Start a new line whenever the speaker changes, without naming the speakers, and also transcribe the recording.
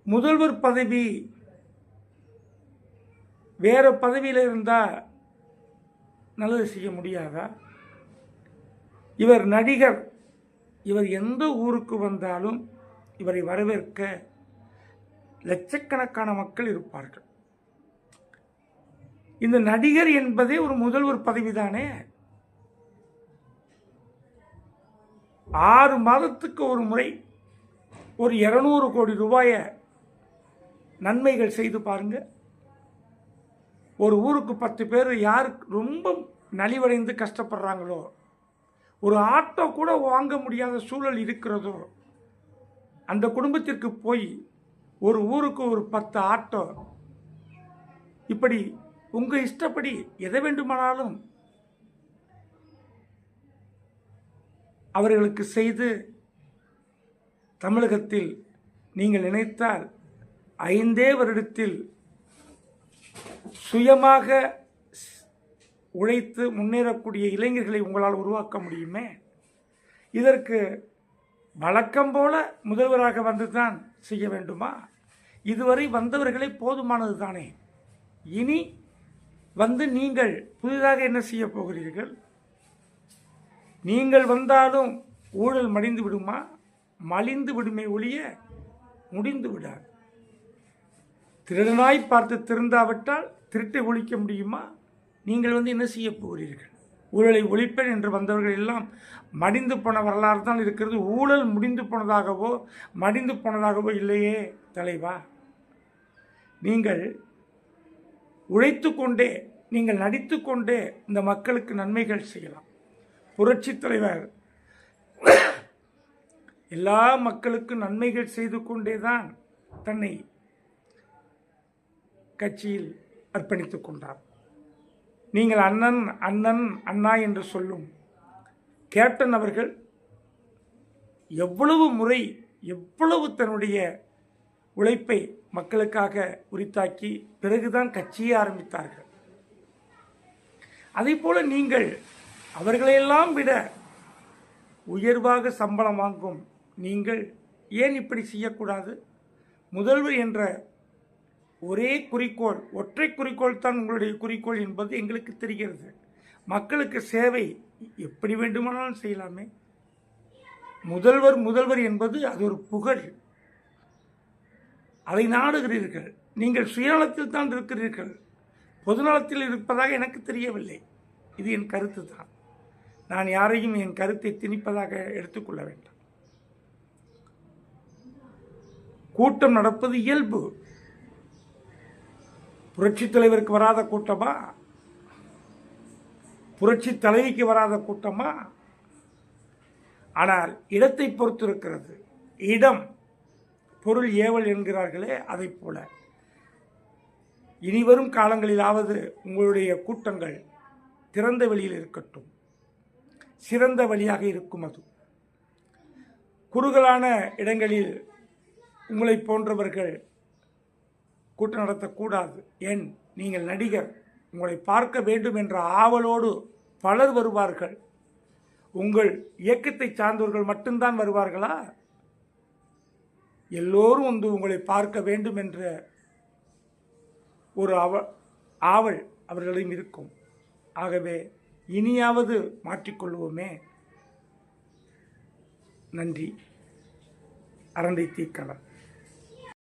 முதல்வர் பதவி வேறு பதவியில் இருந்தால் நல்லது செய்ய முடியாதா? இவர் நடிகர். இவர் எந்த ஊருக்கு வந்தாலும் இவரை வரவேற்க லட்சக்கணக்கான மக்கள் இருப்பார்கள். இந்த நடிகர் என்பதே ஒரு முதல்வர் பதவிதானே. 6 மாதத்துக்கு ஒரு முறை ஒரு 200 கோடி ரூபாயை நன்மைகள் செய்து பாருங்க. ஒரு ஊருக்கு 10 பேர் யாருக்கு ரொம்ப நலிவடைந்து கஷ்டப்படுறாங்களோ, ஒரு ஆட்டோ கூட வாங்க முடியாத சூழல் இருக்கிறதோ, அந்த குடும்பத்திற்கு போய் ஒரு ஊருக்கு ஒரு 10 ஆட்டோ, இப்படி உங்கள் இஷ்டப்படி எதை வேண்டுமானாலும் அவர்களுக்கு செய்து தமிழகத்தில் நீங்கள் நினைத்தால் 5 வருடத்தில் சுயமாக உழைத்து முன்னேறக்கூடிய இளைஞர்களை உங்களால் உருவாக்க முடியுமே. இதற்கு வழக்கம் போல முதல்வராக வந்து தான் செய்ய வேண்டுமா? இதுவரை வந்தவர்களே போதுமானது தானே. இனி வந்து நீங்கள் புதிதாக என்ன செய்ய போகிறீர்கள்? நீங்கள் வந்தாலும் ஊழல் மடிந்து விடுமா? மலிந்து விடுமே ஒழிய முடிந்து விடாது. திருடனாய் பார்த்து திருந்தாவிட்டால் திருட்டை ஒழிக்க முடியுமா? நீங்கள் வந்து என்ன செய்ய போகிறீர்கள்? ஊழலை ஒழிப்பேன் என்று வந்தவர்கள் எல்லாம் மடிந்து போன வரலாறு தான் இருக்கிறது. ஊழல் முடிந்து போனதாகவோ மடிந்து போனதாகவோ இல்லையே தலைவா. நீங்கள் உழைத்து கொண்டே, நீங்கள் நடித்து கொண்டே இந்த மக்களுக்கு நன்மைகள் செய்யலாம். புரட்சி தலைவர் எல்லா மக்களுக்கும் நன்மைகள் செய்து கொண்டே தான் தன்னை கட்சியில் அர்ப்பணித்துக் கொண்டார். நீங்கள் அண்ணன் அண்ணன் அண்ணா என்று சொல்லும் கேப்டன் அவர்கள் எவ்வளவு முறை எவ்வளவு தன்னுடைய உழைப்பை மக்களுக்காக உரித்தாக்கி பிறகுதான் கட்சியை ஆரம்பித்தார்கள். அதே போல நீங்கள் அவர்களையெல்லாம் விட உயர்வாக சம்பளம் வாங்கும் நீங்கள் ஏன் இப்படி செய்யக்கூடாது? முதல்வர் என்ற ஒரே குறிக்கோள், ஒற்றை குறிக்கோள் தான் உங்களுடைய குறிக்கோள் என்பது எங்களுக்கு தெரிகிறது. மக்களுக்கு சேவை எப்படி வேண்டுமானாலும் செய்யலாமே. முதல்வர் முதல்வர் என்பது அது ஒரு புகழ். அதை நாடுகிறீர்கள். நீங்கள் சுயநலத்தில் தான் இருக்கிறீர்கள், பொதுநலத்தில் இருப்பதாக எனக்கு தெரியவில்லை. இது என் கருத்து தான். நான் யாரையும் என் கருத்தை திணிப்பதாக எடுத்துக்கொள்ள வேண்டாம். கூட்டம் நடப்பது இயல்பு. புரட்சி தலைவருக்கு வராத கூட்டமா? புரட்சி தலைவிக்கு வராத கூட்டமா? ஆனால் இடத்தை பொறுத்து இருக்கிறது. இடம் பொருள் ஏவல் என்கிறார்களே, அதை போல இனிவரும் காலங்களிலாவது உங்களுடைய கூட்டங்கள் திறந்த வெளியில் இருக்கட்டும். சிறந்த வழியாக இருக்கும். அது குறுகலான இடங்களில் உங்களை போன்றவர்கள் கூட்டம் நடத்தக்கூடாது. ஏன், நீங்கள் நடிகர். உங்களை பார்க்க வேண்டும் என்ற ஆவலோடு பலர் வருவார்கள். உங்கள் இயக்கத்தை சார்ந்தவர்கள் மட்டும்தான் வருவார்களா? எல்லோரும் வந்து உங்களை பார்க்க வேண்டும் என்ற ஒரு ஆவல் அவர்களிடம் இருக்கும். ஆகவே இனியாவது மாற்றிக்கொள்வோமே. நன்றி. அரண்டை தீக்கலம்.